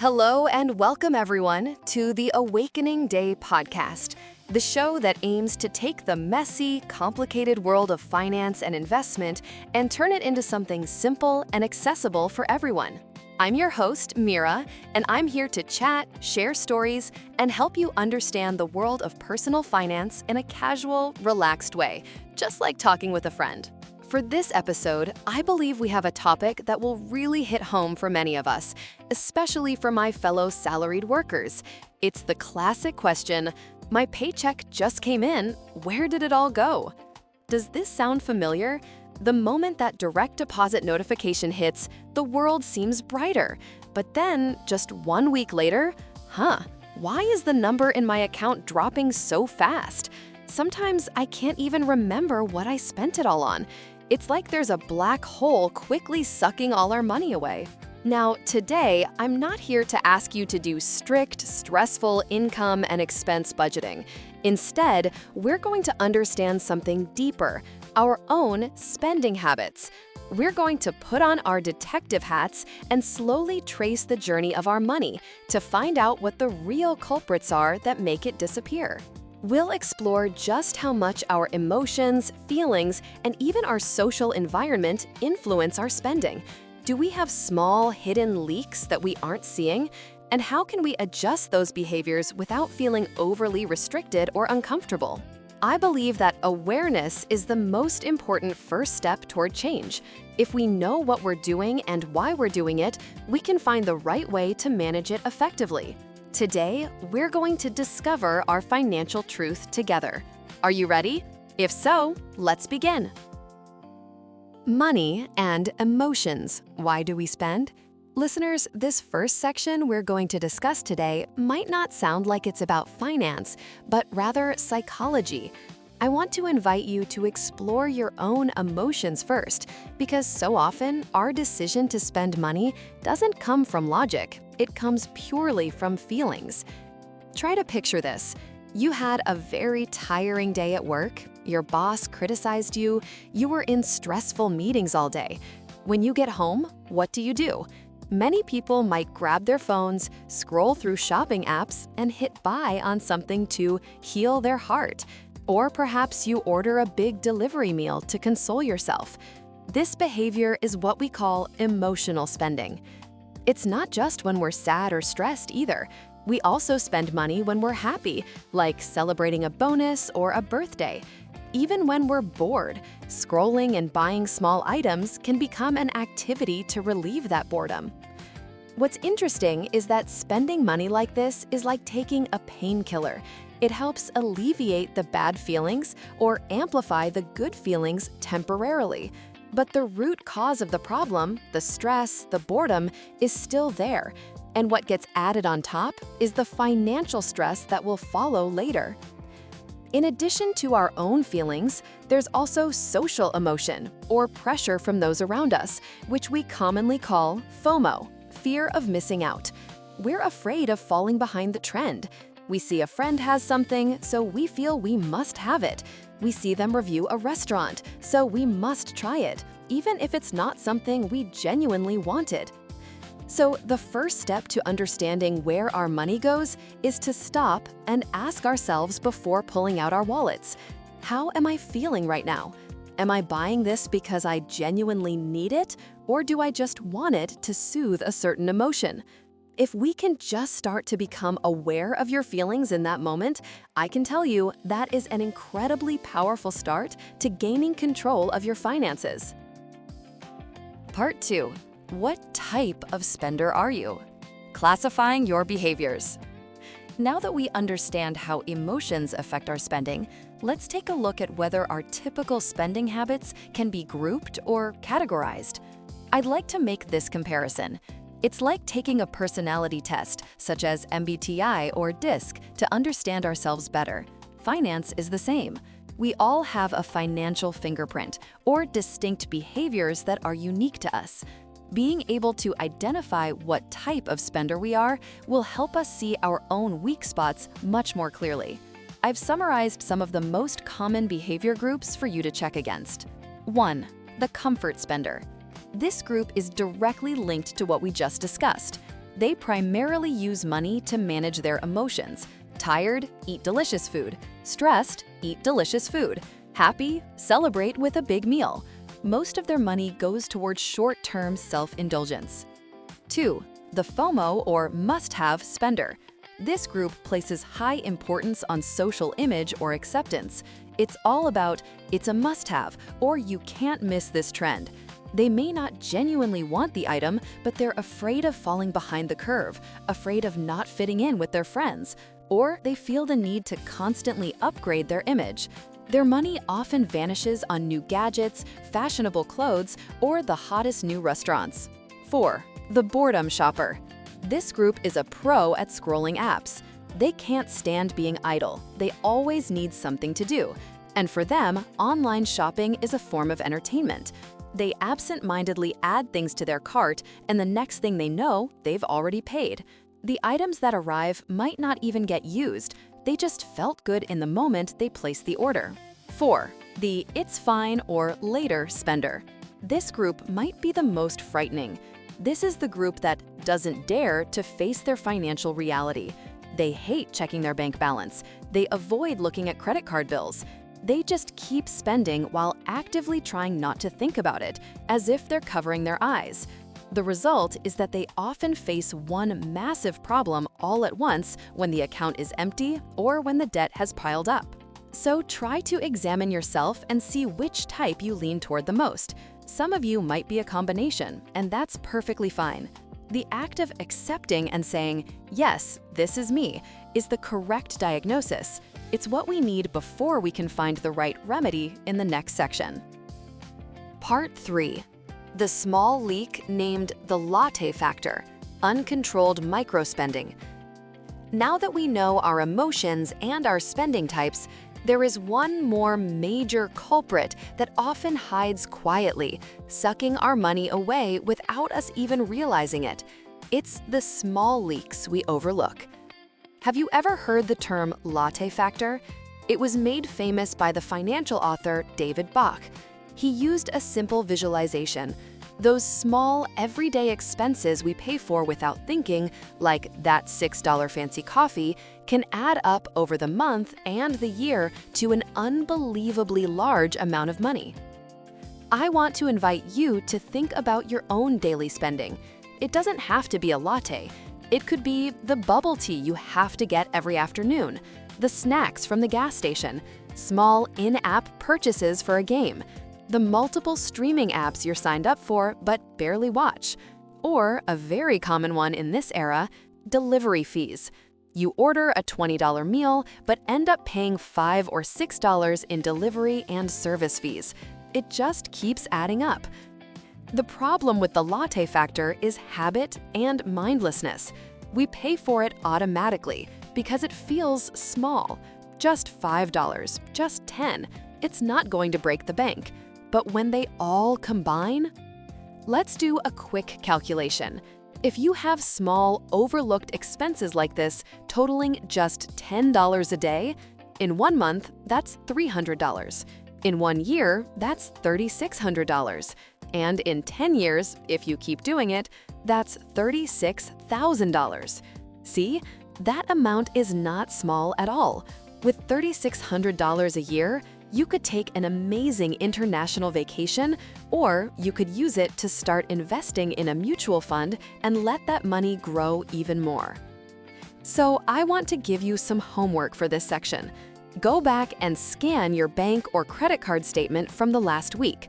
Hello and welcome everyone to the Awakening Day podcast, the show that aims to take the messy, complicated world of finance and investment and turn it into something simple and accessible for everyone. I'm your host, Mira, and I'm here to chat, share stories, and help you understand the world of personal finance in a casual, relaxed way, just like talking with a friend. For this episode, I believe we have a topic that will really hit home for many of us, especially for my fellow salaried workers. It's the classic question, my paycheck just came in, where did it all go? Does this sound familiar? The moment that direct deposit notification hits, the world seems brighter. But then, just 1 week later, why is the number in my account dropping so fast? Sometimes I can't even remember what I spent it all on. It's like there's a black hole quickly sucking all our money away. Now, today, I'm not here to ask you to do strict, stressful income and expense budgeting. Instead, we're going to understand something deeper, our own spending habits. We're going to put on our detective hats and slowly trace the journey of our money to find out what the real culprits are that make it disappear. We'll explore just how much our emotions, feelings, and even our social environment influence our spending. Do we have small, hidden leaks that we aren't seeing? And how can we adjust those behaviors without feeling overly restricted or uncomfortable? I believe that awareness is the most important first step toward change. If we know what we're doing and why we're doing it, we can find the right way to manage it effectively. Today, we're going to discover our financial truth together. Are you ready? If so, let's begin. Money and emotions. Why do we spend? Listeners, this first section we're going to discuss today might not sound like it's about finance, but rather psychology. I want to invite you to explore your own emotions first, because so often our decision to spend money doesn't come from logic. It comes purely from feelings. Try to picture this. You had a very tiring day at work, your boss criticized you, you were in stressful meetings all day. When you get home, what do? Many people might grab their phones, scroll through shopping apps, and hit buy on something to heal their heart. Or perhaps you order a big delivery meal to console yourself. This behavior is what we call emotional spending. It's not just when we're sad or stressed either. We also spend money when we're happy, like celebrating a bonus or a birthday. Even when we're bored, scrolling and buying small items can become an activity to relieve that boredom. What's interesting is that spending money like this is like taking a painkiller. It helps alleviate the bad feelings or amplify the good feelings temporarily. But the root cause of the problem, the stress, the boredom, is still there. And what gets added on top is the financial stress that will follow later. In addition to our own feelings, there's also social emotion, or pressure from those around us, which we commonly call FOMO, fear of missing out. We're afraid of falling behind the trend. We see a friend has something, so we feel we must have it. We see them review a restaurant, so we must try it, even if it's not something we genuinely wanted. So the first step to understanding where our money goes is to stop and ask ourselves before pulling out our wallets. How am I feeling right now? Am I buying this because I genuinely need it, or do I just want it to soothe a certain emotion? If we can just start to become aware of your feelings in that moment, I can tell you that is an incredibly powerful start to gaining control of your finances. Part 2. What type of spender are you? Classifying your behaviors. Now that we understand how emotions affect our spending, let's take a look at whether our typical spending habits can be grouped or categorized. I'd like to make this comparison. It's like taking a personality test, such as MBTI or DISC, to understand ourselves better. Finance is the same. We all have a financial fingerprint, or distinct behaviors that are unique to us. Being able to identify what type of spender we are will help us see our own weak spots much more clearly. I've summarized some of the most common behavior groups for you to check against. 1. The comfort spender. This group is directly linked to what we just discussed. They primarily use money to manage their emotions. Tired, eat delicious food. Stressed, eat delicious food. Happy, celebrate with a big meal. Most of their money goes towards short-term self-indulgence. 2. The FOMO, or must-have spender. This group places high importance on social image or acceptance. It's all about, it's a must-have, or you can't miss this trend. They may not genuinely want the item, but they're afraid of falling behind the curve, afraid of not fitting in with their friends, or they feel the need to constantly upgrade their image. Their money often vanishes on new gadgets, fashionable clothes, or the hottest new restaurants. 4. The boredom shopper. This group is a pro at scrolling apps. They can't stand being idle. They always need something to do. And for them, online shopping is a form of entertainment. They absent-mindedly add things to their cart, and the next thing they know, they've already paid. The items that arrive might not even get used. They just felt good in the moment they placed the order. 4. The it's fine or later spender. This group might be the most frightening. This is the group that doesn't dare to face their financial reality. They hate checking their bank balance. They avoid looking at credit card bills. They just keep spending while actively trying not to think about it, as if they're covering their eyes. The result is that they often face one massive problem all at once when the account is empty or when the debt has piled up. So try to examine yourself and see which type you lean toward the most. Some of you might be a combination, and that's perfectly fine. The act of accepting and saying, yes, this is me, is the correct diagnosis. It's what we need before we can find the right remedy in the next section. Part 3. The small leak named the Latte Factor, uncontrolled microspending. Now that we know our emotions and our spending types, there is one more major culprit that often hides quietly, sucking our money away without us even realizing it. It's the small leaks we overlook. Have you ever heard the term Latte Factor? It was made famous by the financial author David Bach. He used a simple visualization. Those small, everyday expenses we pay for without thinking, like that $6 fancy coffee, can add up over the month and the year to an unbelievably large amount of money. I want to invite you to think about your own daily spending. It doesn't have to be a latte. It could be the bubble tea you have to get every afternoon, the snacks from the gas station, small in-app purchases for a game, the multiple streaming apps you're signed up for but barely watch, or a very common one in this era, delivery fees. You order a $20 meal but end up paying $5 or $6 in delivery and service fees. It just keeps adding up. The problem with the Latte Factor is habit and mindlessness. We pay for it automatically because it feels small. Just $5, just $10. It's not going to break the bank. But when they all combine? Let's do a quick calculation. If you have small, overlooked expenses like this totaling just $10 a day, in 1 month, that's $300. In 1 year, that's $3,600. And in 10 years, if you keep doing it, that's $36,000. See, that amount is not small at all. With $3,600 a year, you could take an amazing international vacation, or you could use it to start investing in a mutual fund and let that money grow even more. So I want to give you some homework for this section. Go back and scan your bank or credit card statement from the last week.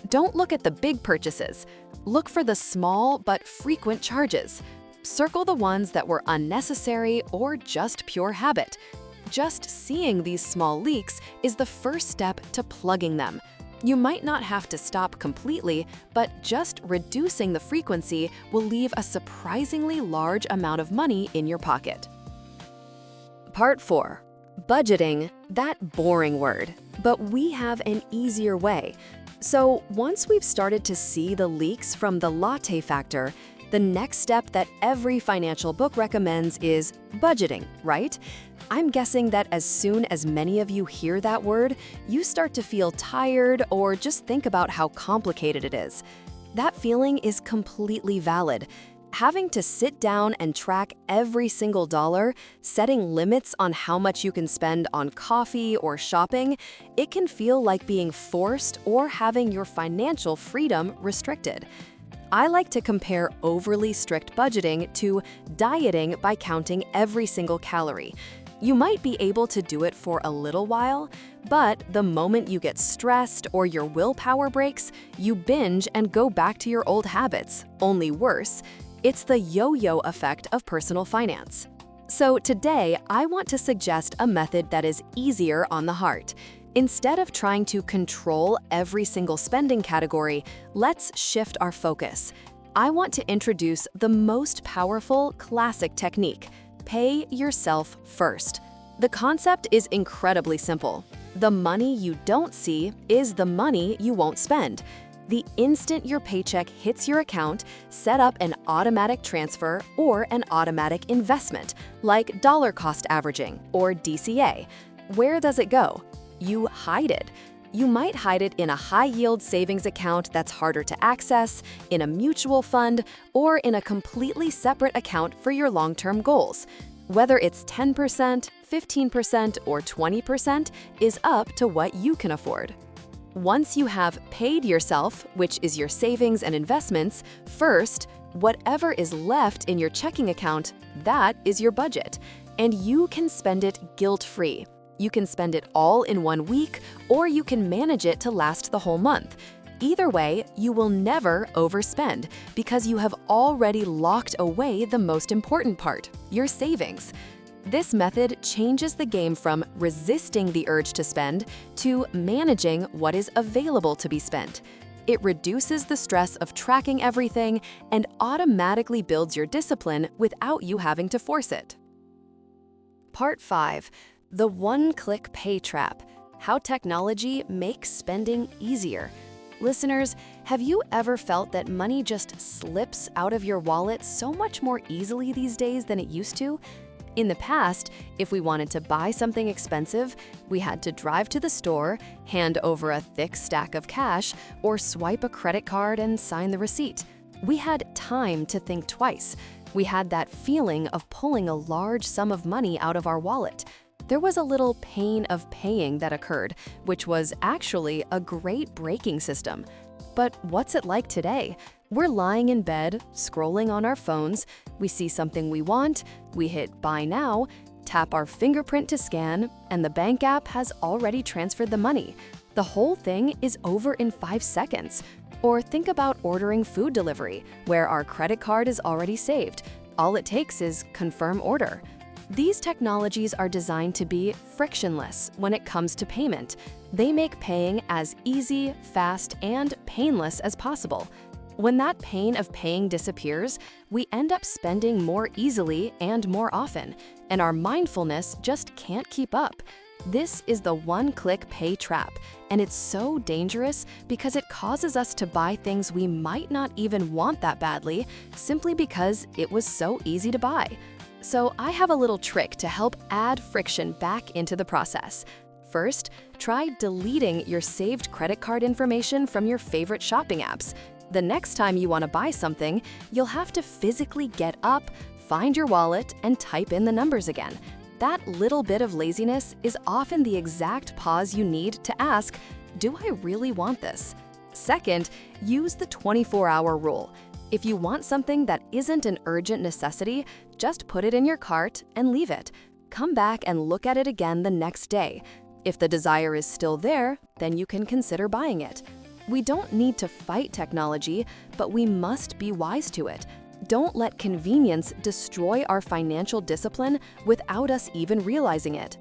Don't look at the big purchases. Look for the small but frequent charges. Circle the ones that were unnecessary or just pure habit. Just seeing these small leaks is the first step to plugging them. You might not have to stop completely, but just reducing the frequency will leave a surprisingly large amount of money in your pocket. Part 4. Budgeting, that boring word. But we have an easier way. So once we've started to see the leaks from the Latte Factor, the next step that every financial book recommends is budgeting, right? I'm guessing that as soon as many of you hear that word, you start to feel tired or just think about how complicated it is. That feeling is completely valid. Having to sit down and track every single dollar, setting limits on how much you can spend on coffee or shopping, it can feel like being forced or having your financial freedom restricted. I like to compare overly strict budgeting to dieting by counting every single calorie. You might be able to do it for a little while, but the moment you get stressed or your willpower breaks, you binge and go back to your old habits, only worse. It's the yo-yo effect of personal finance. So today, I want to suggest a method that is easier on the heart. Instead of trying to control every single spending category, let's shift our focus. I want to introduce the most powerful classic technique: pay yourself first. The concept is incredibly simple. The money you don't see is the money you won't spend. The instant your paycheck hits your account, set up an automatic transfer or an automatic investment, like dollar cost averaging or DCA. Where does it go? You hide it. You might hide it in a high-yield savings account that's harder to access, in a mutual fund, or in a completely separate account for your long-term goals. Whether it's 10%, 15%, or 20% is up to what you can afford. Once you have paid yourself, which is your savings and investments, first, whatever is left in your checking account, that is your budget, and you can spend it guilt-free. You can spend it all in 1 week, or you can manage it to last the whole month. Either way, you will never overspend because you have already locked away the most important part, your savings. This method changes the game from resisting the urge to spend to managing what is available to be spent. It reduces the stress of tracking everything and automatically builds your discipline without you having to force it. Part 5. The one-click pay trap: how technology makes spending easier. Listeners, have you ever felt that money just slips out of your wallet so much more easily these days than it used to? In the past, if we wanted to buy something expensive, we had to drive to the store, hand over a thick stack of cash, or swipe a credit card and sign the receipt. We had time to think twice. We had that feeling of pulling a large sum of money out of our wallet. There was a little pain of paying that occurred, which was actually a great braking system. But what's it like today? We're lying in bed, scrolling on our phones, we see something we want, we hit buy now, tap our fingerprint to scan, and the bank app has already transferred the money. The whole thing is over in 5 seconds. Or think about ordering food delivery, where our credit card is already saved. All it takes is confirm order. These technologies are designed to be frictionless when it comes to payment. They make paying as easy, fast, and painless as possible. When that pain of paying disappears, we end up spending more easily and more often, and our mindfulness just can't keep up. This is the one-click pay trap, and it's so dangerous because it causes us to buy things we might not even want that badly, simply because it was so easy to buy. So I have a little trick to help add friction back into the process. First, try deleting your saved credit card information from your favorite shopping apps. The next time you want to buy something, you'll have to physically get up, find your wallet, and type in the numbers again. That little bit of laziness is often the exact pause you need to ask, do I really want this? Second, use the 24-hour rule. If you want something that isn't an urgent necessity, just put it in your cart and leave it. Come back and look at it again the next day. If the desire is still there, then you can consider buying it. We don't need to fight technology, but we must be wise to it. Don't let convenience destroy our financial discipline without us even realizing it.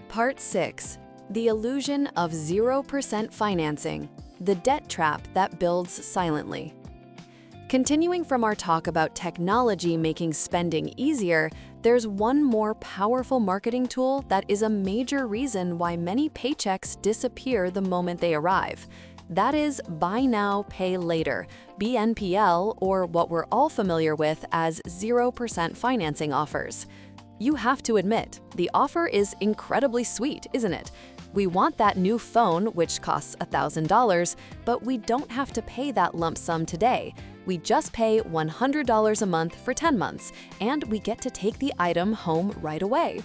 Part 6. The illusion of 0% financing. The debt trap that builds silently. Continuing from our talk about technology making spending easier, there's one more powerful marketing tool that is a major reason why many paychecks disappear the moment they arrive. That is buy now, pay later, BNPL, or what we're all familiar with as 0% financing offers. You have to admit, the offer is incredibly sweet, isn't it? We want that new phone, which costs $1,000, but we don't have to pay that lump sum today. We just pay $100 a month for 10 months, and we get to take the item home right away.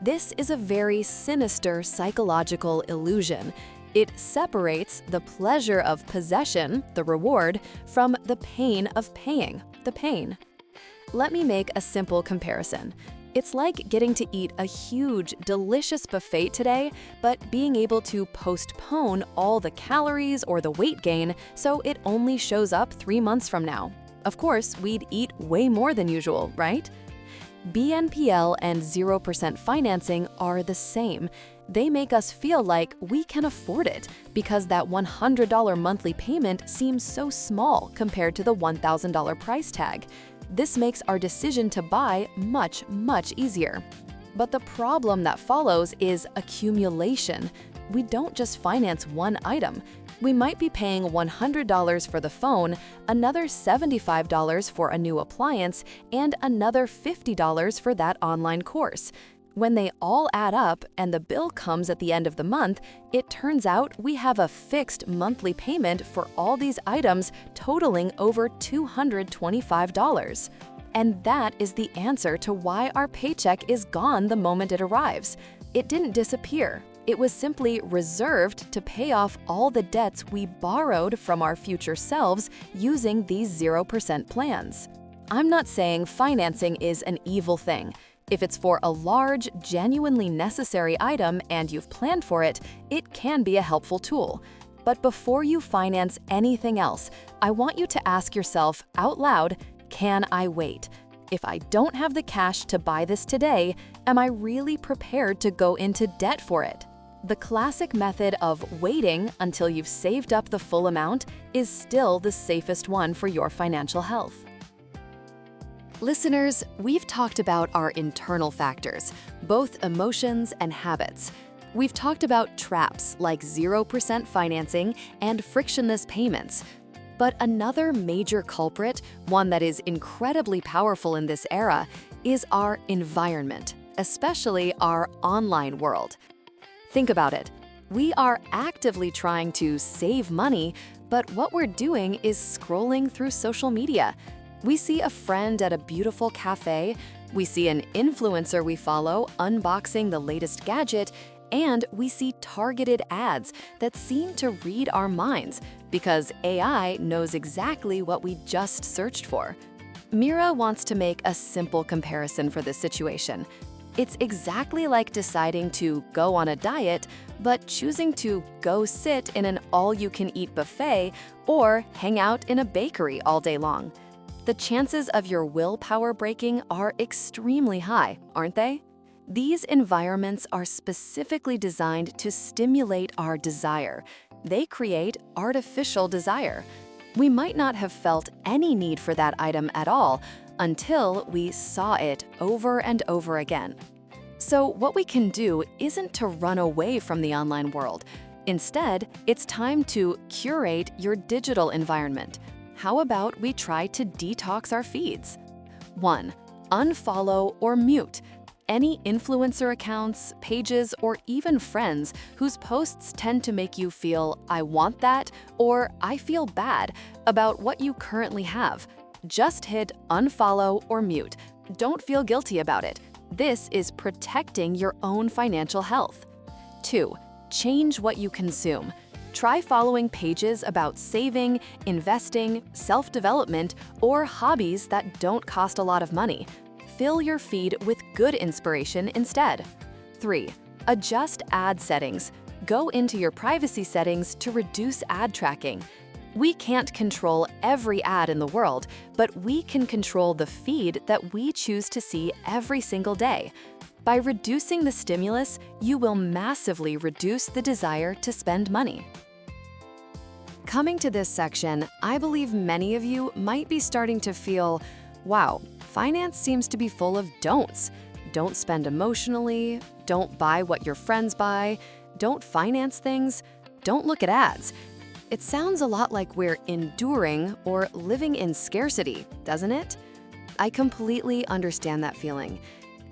This is a very sinister psychological illusion. It separates the pleasure of possession, the reward, from the pain of paying, the pain. Let me make a simple comparison. It's like getting to eat a huge, delicious buffet today, but being able to postpone all the calories or the weight gain so it only shows up 3 months from now. Of course, we'd eat way more than usual, right? BNPL and 0% financing are the same. They make us feel like we can afford it because that $100 monthly payment seems so small compared to the $1,000 price tag. This makes our decision to buy much, much easier. But the problem that follows is accumulation. We don't just finance one item. We might be paying $100 for the phone, another $75 for a new appliance, and another $50 for that online course. When they all add up and the bill comes at the end of the month, it turns out we have a fixed monthly payment for all these items totaling over $225. And that is the answer to why our paycheck is gone the moment it arrives. It didn't disappear. It was simply reserved to pay off all the debts we borrowed from our future selves using these 0% plans. I'm not saying financing is an evil thing. If it's for a large, genuinely necessary item and you've planned for it, it can be a helpful tool. But before you finance anything else, I want you to ask yourself out loud, can I wait? If I don't have the cash to buy this today, am I really prepared to go into debt for it? The classic method of waiting until you've saved up the full amount is still the safest one for your financial health. Listeners, we've talked about our internal factors, both emotions and habits. We've talked about traps like 0% financing and frictionless payments. But another major culprit, one that is incredibly powerful in this era, is our environment, especially our online world. Think about it. We are actively trying to save money, but what we're doing is scrolling through social media. We see a friend at a beautiful cafe, we see an influencer we follow unboxing the latest gadget, and we see targeted ads that seem to read our minds because AI knows exactly what we just searched for. Mira wants to make a simple comparison for this situation. It's exactly like deciding to go on a diet, but choosing to go sit in an all-you-can-eat buffet or hang out in a bakery all day long. The chances of your willpower breaking are extremely high, aren't they? These environments are specifically designed to stimulate our desire. They create artificial desire. We might not have felt any need for that item at all until we saw it over and over again. So what we can do isn't to run away from the online world. Instead, it's time to curate your digital environment. How about we try to detox our feeds? 1. Unfollow or mute any influencer accounts, pages, or even friends whose posts tend to make you feel, I want that, or I feel bad about what you currently have. Just hit unfollow or mute. Don't feel guilty about it. This is protecting your own financial health. 2. Change what you consume. Try following pages about saving, investing, self-development, or hobbies that don't cost a lot of money. Fill your feed with good inspiration instead. 3. Adjust ad settings. Go into your privacy settings to reduce ad tracking. We can't control every ad in the world, but we can control the feed that we choose to see every single day. By reducing the stimulus, you will massively reduce the desire to spend money. Coming to this section, I believe many of you might be starting to feel, wow, finance seems to be full of don'ts. Don't spend emotionally, don't buy what your friends buy, don't finance things, don't look at ads. It sounds a lot like we're enduring or living in scarcity, doesn't it? I completely understand that feeling.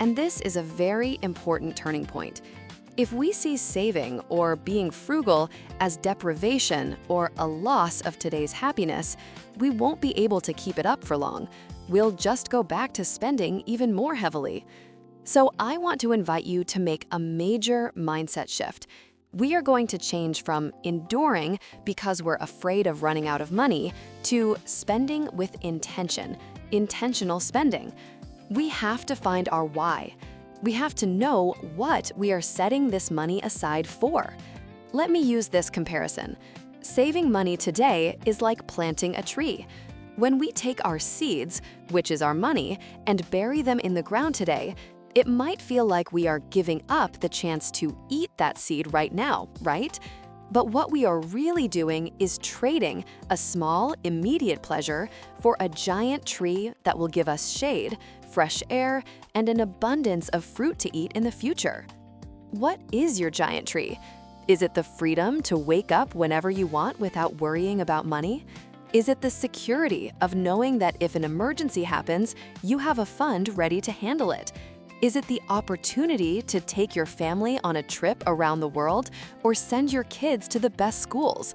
And this is a very important turning point. If we see saving or being frugal as deprivation or a loss of today's happiness, we won't be able to keep it up for long. We'll just go back to spending even more heavily. So I want to invite you to make a major mindset shift. We are going to change from enduring because we're afraid of running out of money to spending with intention, intentional spending. We have to find our why. We have to know what we are setting this money aside for. Let me use this comparison. Saving money today is like planting a tree. When we take our seeds, which is our money, and bury them in the ground today, it might feel like we are giving up the chance to eat that seed right now, right? But what we are really doing is trading a small, immediate pleasure for a giant tree that will give us shade, fresh air, and an abundance of fruit to eat in the future. What is your giant tree? Is it the freedom to wake up whenever you want without worrying about money? Is it the security of knowing that if an emergency happens, you have a fund ready to handle it? Is it the opportunity to take your family on a trip around the world or send your kids to the best schools?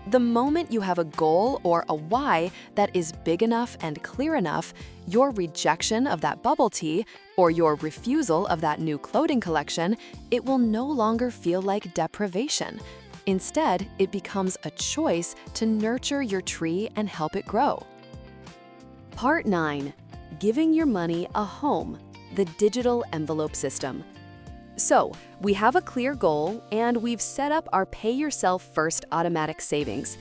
The moment you have a goal or a why that is big enough and clear enough, your rejection of that bubble tea or your refusal of that new clothing collection, it will no longer feel like deprivation. Instead, it becomes a choice to nurture your tree and help it grow. Part 9. Giving your money a home. The digital envelope system. So, we have a clear goal and we've set up our pay yourself first automatic savings.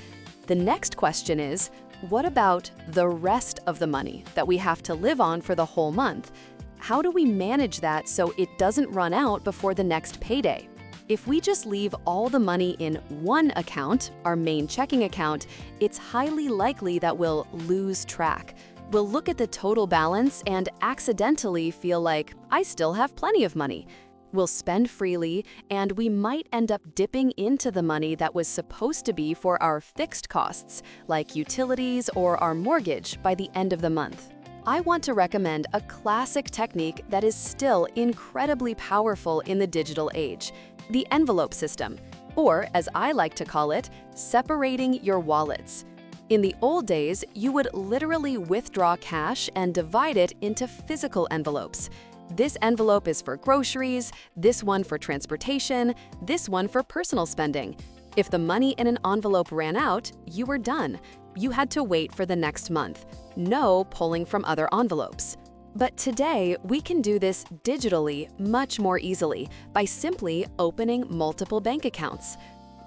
The next question is, what about the rest of the money that we have to live on for the whole month? How do we manage that so it doesn't run out before the next payday? If we just leave all the money in one account, our main checking account, it's highly likely that we'll lose track. We'll look at the total balance and accidentally feel like, I still have plenty of money. We'll spend freely, and we might end up dipping into the money that was supposed to be for our fixed costs, like utilities or our mortgage, by the end of the month. I want to recommend a classic technique that is still incredibly powerful in the digital age, the envelope system, or as I like to call it, separating your wallets. In the old days, you would literally withdraw cash and divide it into physical envelopes. This envelope is for groceries, this one for transportation, this one for personal spending. If the money in an envelope ran out, you were done. You had to wait for the next month. No pulling from other envelopes. But today, we can do this digitally much more easily by simply opening multiple bank accounts.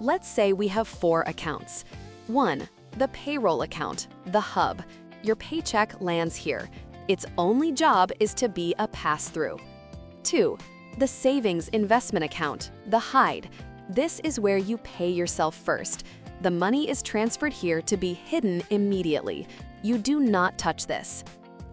Let's say we have 4 accounts. 1. The payroll account, the hub. Your paycheck lands here. Its only job is to be a pass-through. 2. The savings investment account, the hide. This is where you pay yourself first. The money is transferred here to be hidden immediately. You do not touch this.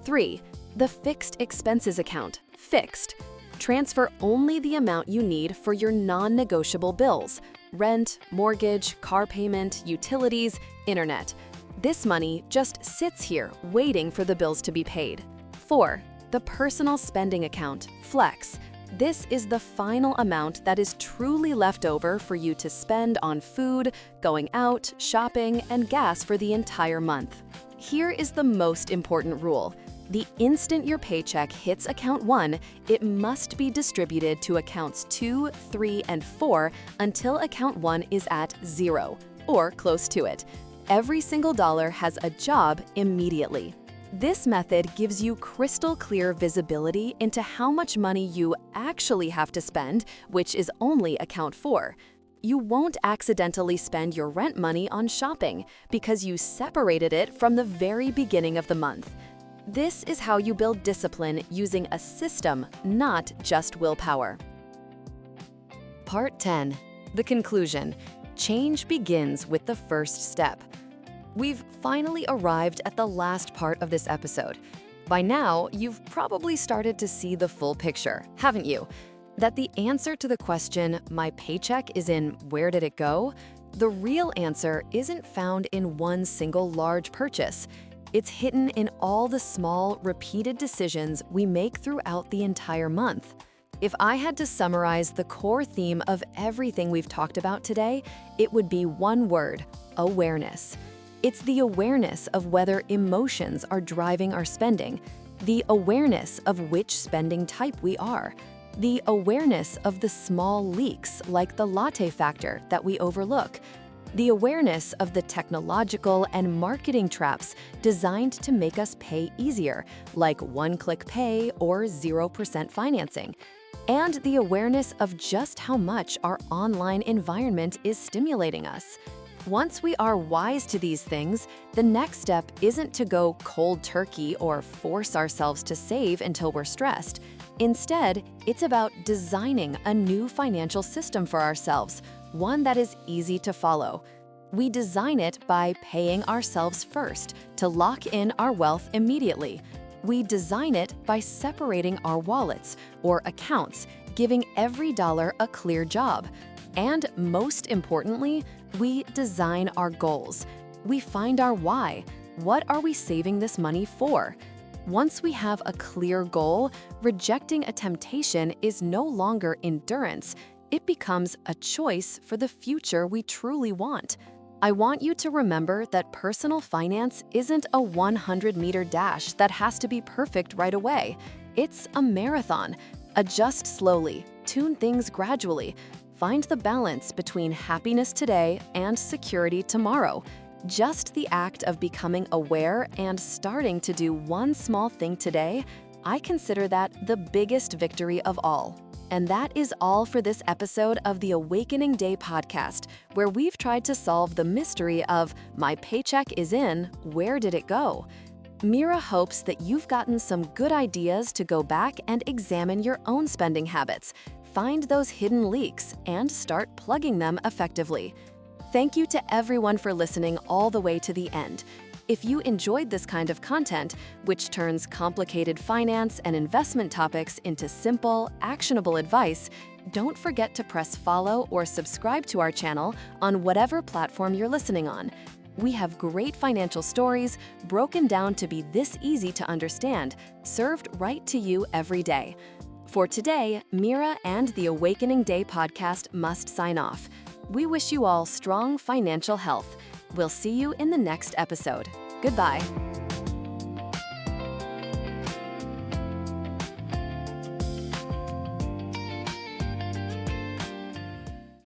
3. The fixed expenses account, fixed. Transfer only the amount you need for your non-negotiable bills: rent, mortgage, car payment, utilities, internet. This money just sits here waiting for the bills to be paid. 4. The personal spending account, flex. This is the final amount that is truly left over for you to spend on food, going out, shopping, and gas for the entire month. Here is the most important rule. The instant your paycheck hits account 1, it must be distributed to accounts 2, 3, and 4 until account 1 is at 0, or close to it. Every single dollar has a job immediately. This method gives you crystal clear visibility into how much money you actually have to spend, which is only account 4. You won't accidentally spend your rent money on shopping because you separated it from the very beginning of the month. This is how you build discipline using a system, not just willpower. Part 10. The conclusion. Change begins with the first step. We've finally arrived at the last part of this episode. By now, you've probably started to see the full picture, haven't you? That the answer to the question, my paycheck is in where did it go? The real answer isn't found in one single large purchase. It's hidden in all the small, repeated decisions we make throughout the entire month. If I had to summarize the core theme of everything we've talked about today, it would be one word: awareness. It's the awareness of whether emotions are driving our spending, the awareness of which spending type we are, the awareness of the small leaks like the latte factor that we overlook, the awareness of the technological and marketing traps designed to make us pay easier, like one-click pay or 0% financing, and the awareness of just how much our online environment is stimulating us. Once we are wise to these things, the next step isn't to go cold turkey or force ourselves to save until we're stressed. Instead, it's about designing a new financial system for ourselves, one that is easy to follow. We design it by paying ourselves first to lock in our wealth immediately. We design it by separating our wallets or accounts, giving every dollar a clear job. And most importantly, we design our goals. We find our why. What are we saving this money for? Once we have a clear goal, rejecting a temptation is no longer endurance. It becomes a choice for the future we truly want. I want you to remember that personal finance isn't a 100-meter dash that has to be perfect right away. It's a marathon. Adjust slowly, tune things gradually. Find the balance between happiness today and security tomorrow. Just the act of becoming aware and starting to do one small thing today, I consider that the biggest victory of all. And that is all for this episode of the Awakening Day podcast, where we've tried to solve the mystery of my paycheck is in, where did it go? Mira hopes that you've gotten some good ideas to go back and examine your own spending habits, find those hidden leaks, and start plugging them effectively. Thank you to everyone for listening all the way to the end. If you enjoyed this kind of content, which turns complicated finance and investment topics into simple, actionable advice, don't forget to press follow or subscribe to our channel on whatever platform you're listening on. We have great financial stories broken down to be this easy to understand, served right to you every day. For today, Mira and the Awakening Day podcast must sign off. We wish you all strong financial health. We'll see you in the next episode. Goodbye.